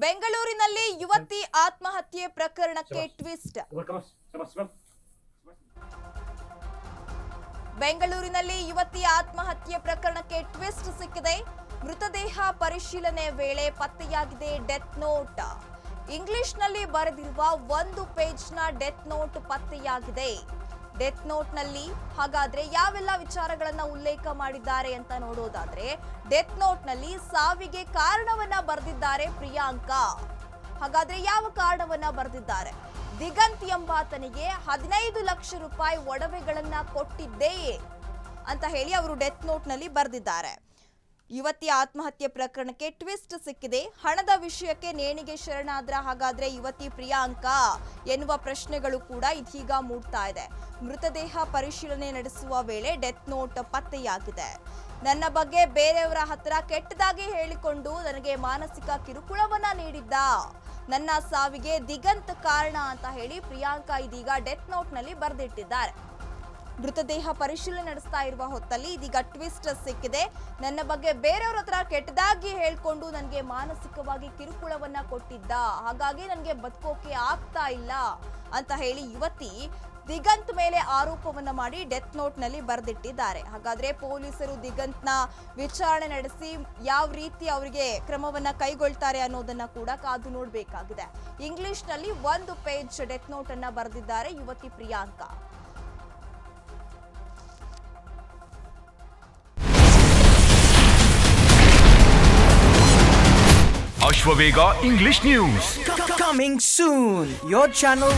ಬೆಂಗಳೂರಿನಲ್ಲಿ ಯುವತಿ ಆತ್ಮಹತ್ಯೆ ಪ್ರಕರಣಕ್ಕೆ ಟ್ವಿಸ್ಟ್. ಬೆಂಗಳೂರಿನಲ್ಲಿ ಯುವತಿ ಆತ್ಮಹತ್ಯೆ ಪ್ರಕರಣಕ್ಕೆ ಟ್ವಿಸ್ಟ್ ಸಿಕ್ಕಿದೆ. ಮೃತದೇಹ ಪರಿಶೀಲನೆ ವೇಳೆ ಪತ್ತೆಯಾಗಿದೆ ಡೆತ್ ನೋಟ್. ಇಂಗ್ಲಿಷ್ನಲ್ಲಿ ಬರೆದಿರುವ 1 ಪೇಜ್ನ ಡೆತ್ ನೋಟ್ ಪತ್ತೆಯಾಗಿದೆ. ಡೆತ್ ನೋಟ್ನಲ್ಲಿ ಹಾಗಾದ್ರೆ ಯಾವೆಲ್ಲ ವಿಚಾರಗಳನ್ನ ಉಲ್ಲೇಖ ಮಾಡಿದ್ದಾರೆ ಅಂತ ನೋಡೋದಾದ್ರೆ, ಡೆತ್ ನೋಟ್ನಲ್ಲಿ ಸಾವಿಗೆ ಕಾರಣವನ್ನ ಬರೆದಿದ್ದಾರೆ ಪ್ರಿಯಾಂಕಾ. ಹಾಗಾದ್ರೆ ಯಾವ ಕಾರಣವನ್ನ ಬರೆದಿದ್ದಾರೆ? ದಿಗಂತ್ ಎಂಬಾತನಿಗೆ 15 ಲಕ್ಷ ರೂಪಾಯಿ ಒಡವೆಗಳನ್ನ ಕೊಟ್ಟಿದ್ದೇ ಅಂತ ಹೇಳಿ ಅವರು ಡೆತ್ ನೋಟ್ನಲ್ಲಿ ಬರೆದಿದ್ದಾರೆ. ಯುವತಿ ಆತ್ಮಹತ್ಯೆ ಪ್ರಕರಣಕ್ಕೆ ಟ್ವಿಸ್ಟ್ ಸಿಕ್ಕಿದೆ. ಹಣದ ವಿಷಯಕ್ಕೆ ನೇಣಿಗೆ ಶರಣಾದ್ರ ಹಾಗಾದ್ರೆ ಯುವತಿ ಪ್ರಿಯಾಂಕಾ ಎನ್ನುವ ಪ್ರಶ್ನೆಗಳು ಕೂಡ ಇದೀಗ ಮೂಡ್ತಾ ಇದೆ. ಮೃತದೇಹ ಪರಿಶೀಲನೆ ನಡೆಸುವ ವೇಳೆ ಡೆತ್ ನೋಟ್ ಪತ್ತೆಯಾಗಿದೆ. ನನ್ನ ಬಗ್ಗೆ ಬೇರೆಯವರ ಹತ್ರ ಕೆಟ್ಟದಾಗಿ ಹೇಳಿಕೊಂಡು ನನಗೆ ಮಾನಸಿಕ ಕಿರುಕುಳವನ್ನ ನೀಡಿದ್ದ, ನನ್ನ ಸಾವಿಗೆ ದಿಗಂತ್ ಕಾರಣ ಅಂತ ಹೇಳಿ ಪ್ರಿಯಾಂಕಾ ಇದೀಗ ಡೆತ್ ನೋಟ್ನಲ್ಲಿ ಬರೆದಿಟ್ಟಿದ್ದಾರೆ. ಮೃತದೇಹ ಪರಿಶೀಲನೆ ನಡೆಸ್ತಾ ಇರುವ ಹೊತ್ತಲ್ಲಿ ಇದೀಗ ಟ್ವಿಸ್ಟ್ ಸಿಕ್ಕಿದೆ. ನನ್ನ ಬಗ್ಗೆ ಬೇರೆಯವ್ರ ಹತ್ರ ಕೆಟ್ಟದಾಗಿ ಹೇಳ್ಕೊಂಡು ನನಗೆ ಮಾನಸಿಕವಾಗಿ ಕಿರುಕುಳವನ್ನ ಕೊಟ್ಟಿದ್ದ, ಹಾಗಾಗಿ ನನಗೆ ಬದುಕೋಕೆ ಆಗ್ತಾ ಇಲ್ಲ ಅಂತ ಹೇಳಿ ಯುವತಿ ದಿಗಂತ್ ಮೇಲೆ ಆರೋಪವನ್ನ ಮಾಡಿ ಡೆತ್ ನೋಟ್ ನಲ್ಲಿ ಬರೆದಿಟ್ಟಿದ್ದಾರೆ. ಹಾಗಾದ್ರೆ ಪೊಲೀಸರು ದಿಗಂತ್ನ ವಿಚಾರಣೆ ನಡೆಸಿ ಯಾವ ರೀತಿ ಅವರಿಗೆ ಕ್ರಮವನ್ನ ಕೈಗೊಳ್ತಾರೆ ಅನ್ನೋದನ್ನ ಕೂಡ ಕಾದು ನೋಡಬೇಕಾಗಿದೆ. ಇಂಗ್ಲಿಷ್ ನಲ್ಲಿ 1 ಪೇಜ್ ಡೆತ್ ನೋಟ್ ಅನ್ನ ಬರೆದಿದ್ದಾರೆ ಯುವತಿ Priyanka. Ashwavega English News. Coming soon. Your channel,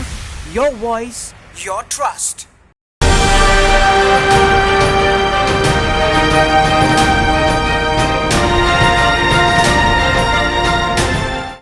your voice, your trust.